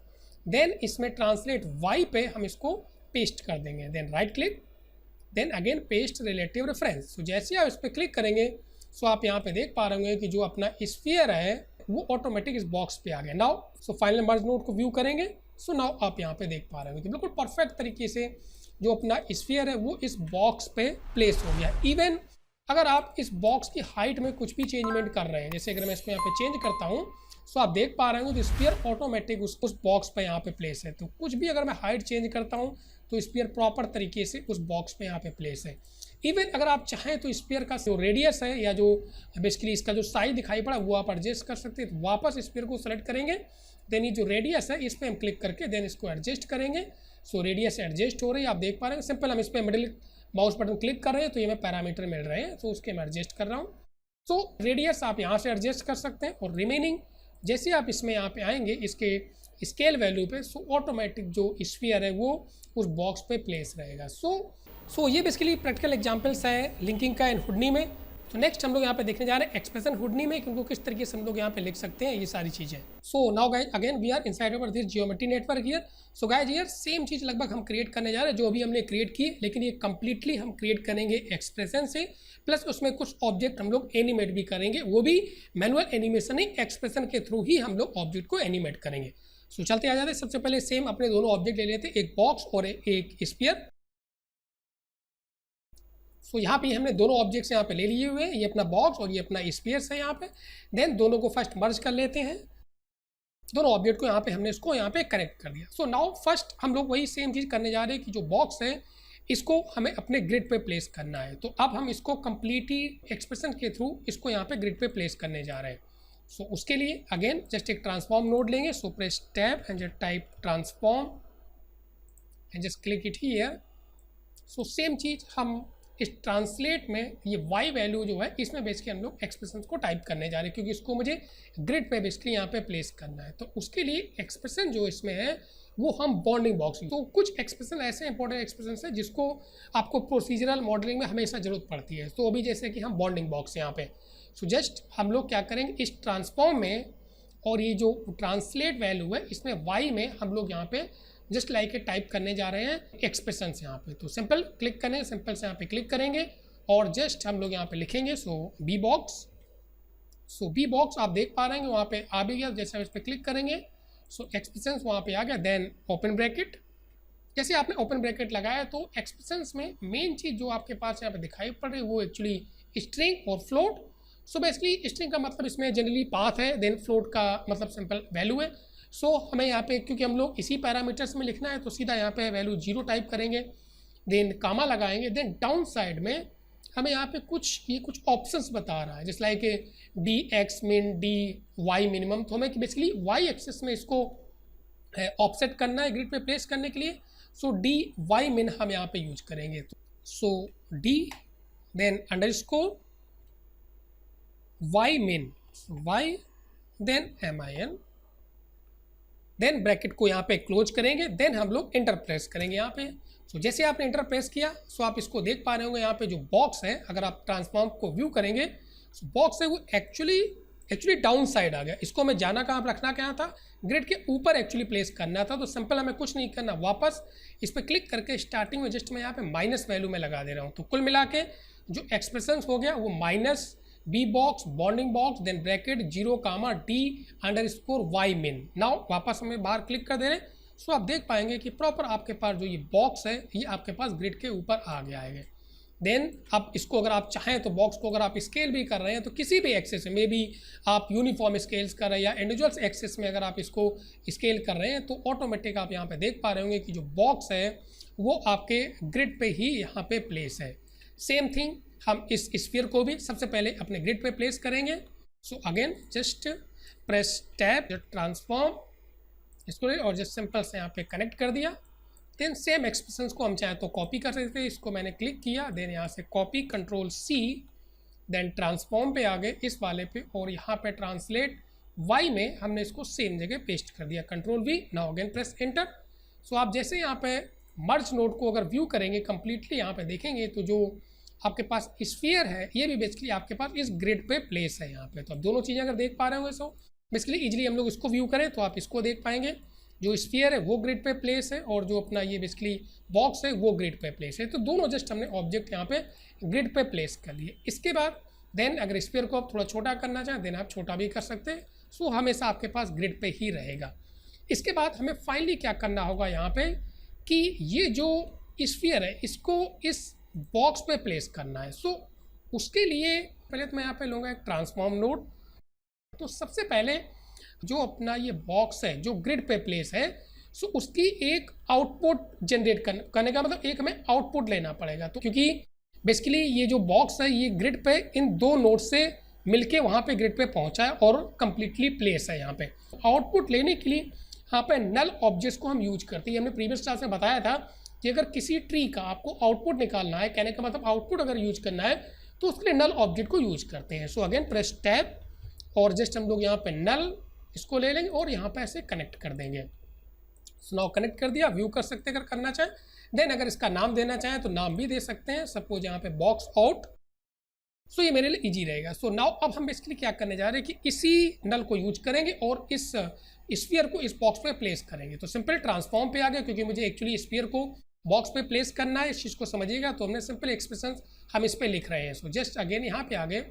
देन इसमें ट्रांसलेट वाई पे हम इसको पेस्ट कर देंगे, then right click, then again paste relative reference. तो जैसे आप इस पर क्लिक करेंगे सो आप यहाँ पे देख पा रहे होंगे कि जो अपना स्फीयर है वो ऑटोमेटिक इस बॉक्स पे आ गया। नाउ सो फाइनल मर्ज नोड को व्यू करेंगे। सो नाउ आप यहाँ पे देख पा रहे होंगे कि बिल्कुल परफेक्ट तरीके से जो अपना स्फीयर है वो इस बॉक्स पे प्लेस हो गया। इवन अगर आप इस बॉक्स की हाइट में कुछ भी चेंजमेंट कर रहे हैं, जैसे अगर मैं इसको यहाँ पे चेंज करता हूँ, सो आप देख पा रहे हो कि स्फीयर ऑटोमेटिक उस बॉक्स पे यहाँ पे प्लेस है। तो कुछ भी अगर मैं हाइट चेंज करता हूँ तो स्फीयर प्रॉपर तरीके से उस बॉक्स पे यहाँ पे प्लेस है। इवन अगर आप चाहें तो स्फीयर का जो रेडियस है या जो बेसिकली इसका जो साइज दिखाई पड़ा वो आप एडजस्ट कर सकते हैं। तो वापस स्फीयर को सेलेक्ट करेंगे, देन ये जो रेडियस है इस पर हम क्लिक करके देन इसको एडजस्ट करेंगे। सो रेडियस एडजस्ट हो रही है, आप देख पा रहे हैं। सिंपल हम इस पर मिडिल माउस बटन क्लिक कर रहे हैं तो ये मैं पैरामीटर मिल रहे हैं, तो उसके मैं एडजस्ट कर रहा हूँ। सो रेडियस आप यहाँ से एडजस्ट कर सकते हैं और रिमेनिंग जैसे आप इसमें यहाँ पे आएंगे इसके स्केल वैल्यू पे, सो ऑटोमेटिक जो स्फीयर है वो उस बॉक्स पे प्लेस रहेगा। सो ये बेसिकली प्रैक्टिकल एग्जांपल्स है लिंकिंग का इन हुडनी में। तो नेक्स्ट हम लोग यहाँ पे देखने जा रहे हैं एक्सप्रेशन हुडनी में कि उनको किस तरीके से हम लोग यहाँ पे लिख सकते हैं ये सारी चीज़ें। So now guys again we are inside over this geometry network here. So guys here same चीज़ लगभग हम क्रिएट करने जा रहे हैं जो अभी हमने क्रिएट की, लेकिन ये कंप्लीटली हम क्रिएट करेंगे एक्सप्रेशन से, प्लस उसमें कुछ ऑब्जेक्ट हम लोग एनिमेट भी करेंगे, वो भी मैनुअल एनिमेशन ही, एक्सप्रेशन के थ्रू ही हम लोग ऑब्जेक्ट को एनिमेट करेंगे। सो चलते आ जाते हैं। सबसे पहले सेम अपने दोनों ऑब्जेक्ट ले लेते हैं, एक बॉक्स और एक स्फीयर। सो यहाँ पे हमने दोनों ऑब्जेक्ट्स यहाँ पे ले लिए हुए हैं, ये अपना बॉक्स और ये अपना स्फीयर्स है यहाँ पे। देन दोनों को फर्स्ट मर्ज कर लेते हैं, दोनों ऑब्जेक्ट को यहाँ पे हमने इसको यहाँ पे कनेक्ट कर दिया। सो नाउ फर्स्ट हम लोग वही सेम चीज़ करने जा रहे हैं कि जो बॉक्स है इसको हमें अपने ग्रिड पे प्लेस करना है। तो अब हम इसको कंप्लीटली एक्सप्रेशन के थ्रू इसको यहाँ पे ग्रिड पे प्लेस करने जा रहे हैं। सो उसके लिए अगेन जस्ट एक ट्रांसफॉर्म नोड लेंगे। So press tab and just type transform and just click it here. So same चीज़ हम इस ट्रांसलेट में ये y वैल्यू जो है इसमें बेसिकली हम लोग एक्सप्रेशन को टाइप करने जा रहे हैं, क्योंकि इसको मुझे ग्रिड पे बेसिकली यहाँ पे प्लेस करना है। तो उसके लिए एक्सप्रेशन जो इसमें है वो हम बॉन्डिंग बॉक्स, तो कुछ एक्सप्रेशन ऐसे इंपॉर्टेंट एक्सप्रेशन है जिसको आपको प्रोसीजरल मॉडलिंग में हमेशा ज़रूरत पड़ती है। तो अभी जैसे कि हम बॉन्डिंग बॉक्स यहाँ पे, सो जस्ट हम लोग क्या करेंगे इस ट्रांसफॉर्म में और ये जो ट्रांसलेट वैल्यू है इसमें y में हम लोग यहाँ पे जस्ट लाइक टाइप करने जा रहे हैं एक्सप्रेशन यहाँ पे। तो सिंपल क्लिक करें, सिंपल से यहाँ पे क्लिक करेंगे और जस्ट हम लोग यहाँ पे लिखेंगे सो बी बॉक्स। सो बी बॉक्स आप देख पा रहे हैं वहाँ पे आ भी गया। जैसे हम इस पर क्लिक करेंगे सो एक्सप्रेशन वहाँ पे आ गया। देन ओपन ब्रैकेट, जैसे आपने ओपन ब्रैकेट लगाया तो एक्सप्रेशन में मेन चीज़ जो आपके पास यहाँ पे दिखाई पड़ रही है वो एक्चुअली स्ट्रिंग और फ्लोट। सो बेसिकली स्ट्रिंग का मतलब इसमें जनरली पाथ है, देन फ्लोट का मतलब सिंपल वैल्यू है। सो हमें यहाँ पे क्योंकि हम लोग इसी पैरामीटर्स में लिखना है तो सीधा यहाँ पे वैल्यू 0 टाइप करेंगे, देन कामा लगाएंगे। देन डाउन साइड में हमें यहाँ पे कुछ ऑप्शंस बता रहा है, जैसे लाइक डी एक्स मिन, डी वाई मिनिमम। तो हमें बेसिकली वाई एक्सेस में इसको ऑफसेट करना है ग्रिड पे प्लेस करने के लिए। सो डी वाई मिन हम यहाँ पे यूज करेंगे। So D then underscore Y min, Y then MIN, then bracket को यहाँ पे क्लोज करेंगे। देन हम लोग इंटर प्रेस करेंगे यहाँ पे। सो जैसे आपने इंटर प्रेस किया सो आप इसको देख पा रहे होंगे यहाँ पे जो बॉक्स है, अगर आप ट्रांसफॉर्म को व्यू करेंगे सो बॉक्स है वो एक्चुअली डाउन साइड आ गया। इसको हमें जाना कहाँ पर रखना क्या था, ग्रिड के ऊपर एक्चुअली प्लेस करना था। तो सिंपल हमें कुछ नहीं करना, वापस इस पर क्लिक करके स्टार्टिंग में जस्ट मैं यहाँ पे माइनस वैल्यू में लगा दे रहा हूँ। तो कुल मिला के जो एक्सप्रेशन हो गया वो minus B box bounding box then bracket 0 comma D underscore Y min. Now वापस हमें बाहर क्लिक कर दे रहे हैं। सो आप देख पाएंगे कि प्रॉपर आपके पास जो ये बॉक्स है ये आपके पास ग्रिड के ऊपर आ गया है। देन अब इसको अगर आप चाहें तो बॉक्स को अगर आप स्केल भी कर रहे हैं तो किसी भी एक्सेस में भी आप यूनिफॉर्म स्केल्स कर रहे हैं या इंडिविजुअल्स एक्सेस में अगर आप इसको स्केल कर रहे हैं तो ऑटोमेटिक आप यहाँ पे देख पा रहे होंगे कि जो बॉक्स है वो आपके ग्रिड पे ही यहाँ पे प्लेस है। सेम थिंग हम इस स्फीयर को भी सबसे पहले अपने ग्रिड पे प्लेस करेंगे। So again just press tab transform इसको और जस्ट सिंपल से यहाँ पे कनेक्ट कर दिया। देन सेम एक्सप्रेशंस को हम चाहें तो कॉपी कर सकते हैं। इसको मैंने क्लिक किया, देन यहाँ से copy control C, then transform पे आ गए इस वाले पे और यहाँ पे ट्रांसलेट Y में हमने इसको सेम जगह पेस्ट कर दिया, control V। Now again press enter. So आप जैसे यहाँ पे मर्ज नोड को अगर व्यू करेंगे कंप्लीटली यहाँ पे देखेंगे तो जो आपके पास स्फीयर है ये भी बेसिकली आपके पास इस ग्रिड पे प्लेस है यहाँ पे। तो अब दोनों चीज़ें अगर देख पा रहे होंगे सो बेसिकली इजीली हम लोग इसको व्यू करें तो आप इसको देख पाएंगे, जो स्फीयर है वो ग्रिड पे प्लेस है और जो अपना ये बेसिकली बॉक्स है वो ग्रिड पे प्लेस है। तो दोनों जस्ट हमने ऑब्जेक्ट यहाँ पे ग्रिड पे प्लेस कर लिए। इसके बाद देन अगर स्फीयर को आप थोड़ा छोटा करना चाहें देन आप छोटा भी कर सकते हैं। सो हमेशा आपके पास ग्रिड पे ही रहेगा। इसके बाद हमें फाइनली क्या करना होगा यहाँ पे कि ये जो स्फीयर है इसको इस बॉक्स पे प्लेस करना है। सो उसके लिए पहले तो मैं यहाँ पे लूँगा एक ट्रांसफॉर्म नोड। तो सबसे पहले जो अपना ये बॉक्स है जो ग्रिड पे प्लेस है, सो उसकी एक आउटपुट जनरेट करने का मतलब एक हमें आउटपुट लेना पड़ेगा। तो क्योंकि बेसिकली ये जो बॉक्स है ये ग्रिड पे इन दो नोड से मिलके वहाँ पे ग्रिड पे पहुँचा है और कंप्लीटली प्लेस है यहाँ पे। आउटपुट लेने के लिए यहाँ पे नल ऑब्जेक्ट्स को हम यूज करते हैं। हमने प्रीवियस क्लास में बताया था कि अगर किसी ट्री का आपको आउटपुट निकालना है, कहने का मतलब आउटपुट अगर यूज करना है तो उसके लिए नल ऑब्जेक्ट को यूज करते हैं। सो अगेन प्रेस टैब और जस्ट हम लोग यहाँ पे नल इसको ले लेंगे और यहाँ पे ऐसे कनेक्ट कर देंगे। सो नाउ कनेक्ट कर दिया, व्यू कर सकते हैं अगर करना चाहें। देन अगर इसका नाम देना चाहें तो नाम भी दे सकते हैं, सपोज यहाँ पे बॉक्स आउट। सो ये मेरे लिए इजी रहेगा। सो नाउ अब हम बेसिकली क्या करने जा रहे हैं कि इसी नल को यूज करेंगे और इस स्फीयर को इस बॉक्स पे प्लेस करेंगे। तो सिंपल ट्रांसफॉर्म पे आ गया क्योंकि मुझे एक्चुअली स्फीयर को बॉक्स पे प्लेस करना है, इस चीज़ को समझिएगा। तो हमने सिंपल एक्सप्रेशन हम इस पे लिख रहे हैं। सो जस्ट अगेन यहाँ पे आ गए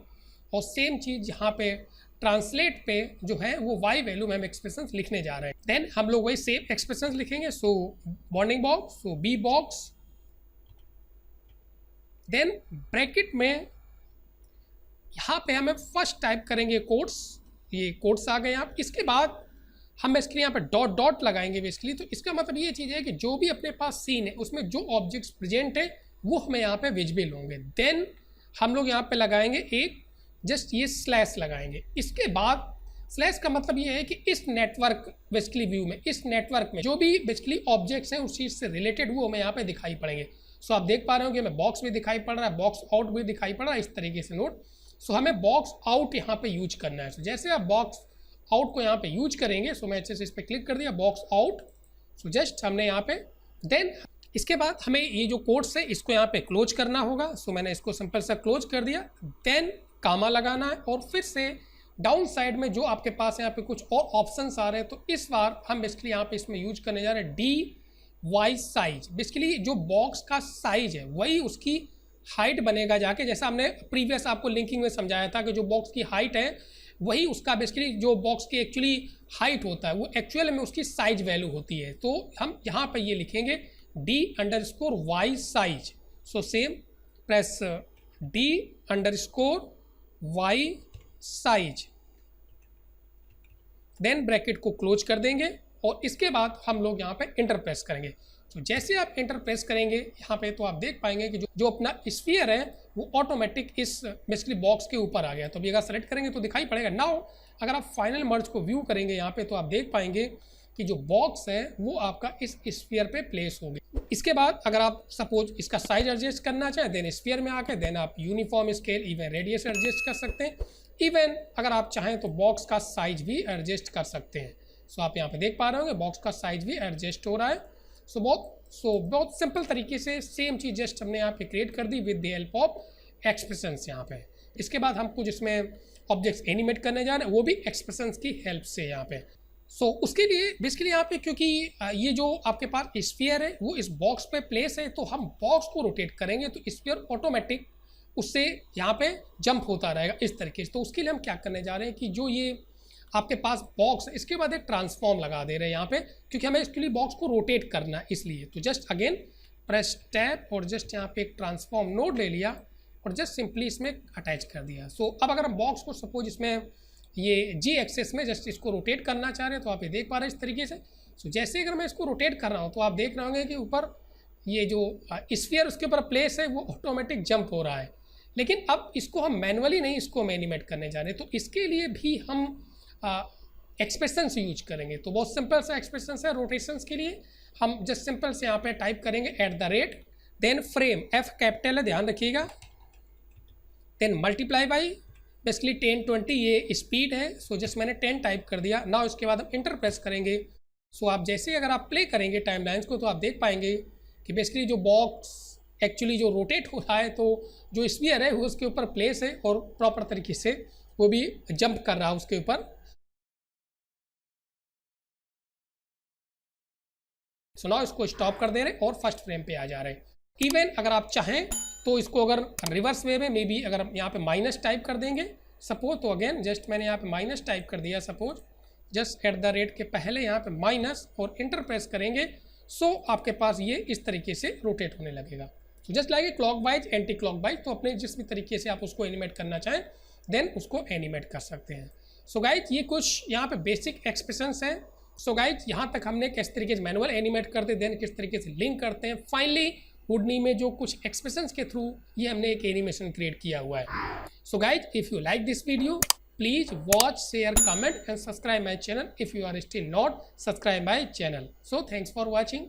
और सेम चीज़ यहाँ पे ट्रांसलेट पे जो है वो वाई वैल्यू में हम एक्सप्रेशन लिखने जा रहे हैं। देन हम लोग वही सेम एक्सप्रेशन लिखेंगे। सो बॉन्डिंग बॉक्स, सो बी बॉक्स, देन ब्रैकेट में यहाँ पे हमें फर्स्ट टाइप करेंगे कोट्स, ये कोट्स आ गए यहाँ। इसके बाद हम इसके लिए यहाँ पे डॉट डॉट लगाएंगे बेसिकली। तो इसका मतलब ये चीज़ है कि जो भी अपने पास सीन है उसमें जो ऑब्जेक्ट्स प्रेजेंट है वो हमें यहाँ पे विजिबल होंगे। देन हम लोग यहाँ पे लगाएंगे एक जस्ट ये स्लैश लगाएंगे। इसके बाद स्लैश का मतलब ये है कि इस नेटवर्क बेसिकली व्यू में, इस नेटवर्क में जो भी बेसिकली ऑब्जेक्ट्स हैं उस चीज़ से रिलेटेड वो हमें यहाँ पे दिखाई पड़ेंगे। सो आप देख पा रहे हो कि हमें बॉक्स भी दिखाई पड़ रहा है, बॉक्स आउट भी दिखाई पड़ रहा है, इस तरीके से नोट। सो हमें बॉक्स आउट यहाँ पे यूज करना है। सो जैसे आप बॉक्स आउट को यहाँ पे यूज करेंगे, सो मैं अच्छे से इस पर क्लिक कर दिया बॉक्स आउट। सो जस्ट हमने यहाँ पे देन इसके बाद हमें ये जो कोड्स है इसको यहाँ पे क्लोज करना होगा। सो मैंने इसको सिंपल सा क्लोज कर दिया। देन कामा लगाना है और फिर से डाउन साइड में जो आपके पास यहाँ पे कुछ और ऑप्शंस आ रहे हैं, तो इस बार हम बेसिकली यहाँ पे इसमें यूज करने जा रहे हैं डी वाई साइज। बेसिकली जो बॉक्स का साइज है वही उसकी हाइट बनेगा जाके, जैसा हमने प्रीवियस आपको लिंकिंग में समझाया था कि जो बॉक्स की हाइट है वही उसका बेसिकली जो बॉक्स की एक्चुअली हाइट होता है वो एक्चुअल में उसकी साइज वैल्यू होती है। तो हम यहाँ पे ये लिखेंगे D_Y size. So same press D_Y size, then bracket को क्लोज कर देंगे और इसके बाद हम लोग यहाँ पे इंटर प्रेस करेंगे। तो जैसे आप इंटर प्रेस करेंगे यहाँ पे तो आप देख पाएंगे कि जो अपना स्फीयर है वो ऑटोमेटिक इस बेसिकली बॉक्स के ऊपर आ गया। तो अभी अगर सेलेक्ट करेंगे तो दिखाई पड़ेगा। नाउ अगर आप फाइनल मर्ज को व्यू करेंगे यहाँ पे तो आप देख पाएंगे कि जो बॉक्स है वो आपका इस स्फीयर पे प्लेस हो गया। इसके बाद अगर आप सपोज इसका साइज एडजस्ट करना चाहें देन स्फीयर में आके देन आप uniform scale even radius adjust कर सकते हैं। इवन अगर आप चाहें तो बॉक्स का साइज भी एडजस्ट कर सकते हैं। सो आप यहाँ पे देख पा रहे होंगे बॉक्स का साइज भी एडजस्ट हो रहा है। सो बहुत सिंपल तरीके से सेम चीज़ जस्ट हमने यहाँ पे क्रिएट कर दी with the help of expressions यहाँ पे। इसके बाद हम कुछ इसमें ऑब्जेक्ट्स एनिमेट करने जा रहे हैं वो भी एक्सप्रेशंस की हेल्प से यहाँ पे। सो उसके लिए बेसिकली यहाँ पे क्योंकि ये जो आपके पास स्फीयर है वो इस बॉक्स पे प्लेस है, तो हम बॉक्स को रोटेट करेंगे तो स्फीयर ऑटोमेटिक उससे यहाँ पे जंप होता रहेगा इस तरीके से। तो उसके लिए हम क्या करने जा रहे हैं कि जो ये आपके पास बॉक्स है इसके बाद एक ट्रांसफॉर्म लगा दे रहे हैं यहाँ पे, क्योंकि हमें इसके लिए बॉक्स को रोटेट करना है इसलिए। तो जस्ट अगेन प्रेस टैब और जस्ट यहाँ पे एक ट्रांसफॉर्म नोड ले लिया और जस्ट सिंपली इसमें अटैच कर दिया। सो अब अगर हम बॉक्स को सपोज इसमें ये जी एक्सेस में जस्ट इसको रोटेट करना चाह रहे हैं तो आप ये देख पा रहे हैं इस तरीके से। सो जैसे अगर मैं इसको रोटेट कर रहा हूँ तो आप देख रहे होंगे कि ऊपर ये जो स्फीयर उसके ऊपर प्लेस है वो ऑटोमेटिक जंप हो रहा है। लेकिन अब इसको हम मैनुअली नहीं इसको हम एनिमेट करने जा रहे हैं, तो इसके लिए भी हम एक्सप्रेशंस यूज करेंगे। तो बहुत सिंपल सा एक्सप्रेशंस है रोटेशंस के लिए। हम जस्ट सिंपल से यहाँ पे टाइप करेंगे @ देन फ्रेम F कैपिटल है ध्यान रखिएगा, देन मल्टीप्लाई बाई बेसिकली 1020 ये स्पीड है। सो जस्ट मैंने 10 टाइप कर दिया। नाउ इसके बाद हम इंटर प्रेस करेंगे। सो आप जैसे अगर आप प्ले करेंगे टाइम लाइन्स को तो आप देख पाएंगे कि बेसिकली जो बॉक्स एक्चुअली जो रोटेट हो रहा है तो जो स्फीयर है वो उसके ऊपर प्लेस है और प्रॉपर तरीके से वो भी जंप कर रहा है उसके ऊपर। सो नाउ इसको स्टॉप कर दे रहे और फर्स्ट फ्रेम पे आ जा रहे हैं। इवन अगर आप चाहें तो इसको अगर रिवर्स वे में मे बी अगर हम यहाँ पे माइनस टाइप कर देंगे सपोज, तो अगेन जस्ट मैंने यहाँ पे माइनस टाइप कर दिया suppose, just at the rate के पहले यहाँ पे माइनस और इंटर प्रेस करेंगे, सो आपके पास ये इस तरीके से रोटेट होने लगेगा। तो जस्ट लाइक ए क्लॉकवाइज एंटी क्लॉकवाइज, तो अपने जिस भी तरीके से आप उसको एनिमेट करना चाहें देन उसको एनिमेट कर सकते हैं। सो गाइज ये कुछ यहाँ पे बेसिक एक्सप्रेशंस हैं। सो गाइज यहाँ तक हमने किस तरीके से मैनुअल एनिमेट करते देन किस तरीके से लिंक करते हैं, फाइनली हुडनी में जो कुछ एक्सप्रेशंस के थ्रू ये हमने एक एनिमेशन क्रिएट किया हुआ है। So guys if you like this video please watch, share, comment and subscribe my channel if you are still not subscribed my channel. So thanks for watching.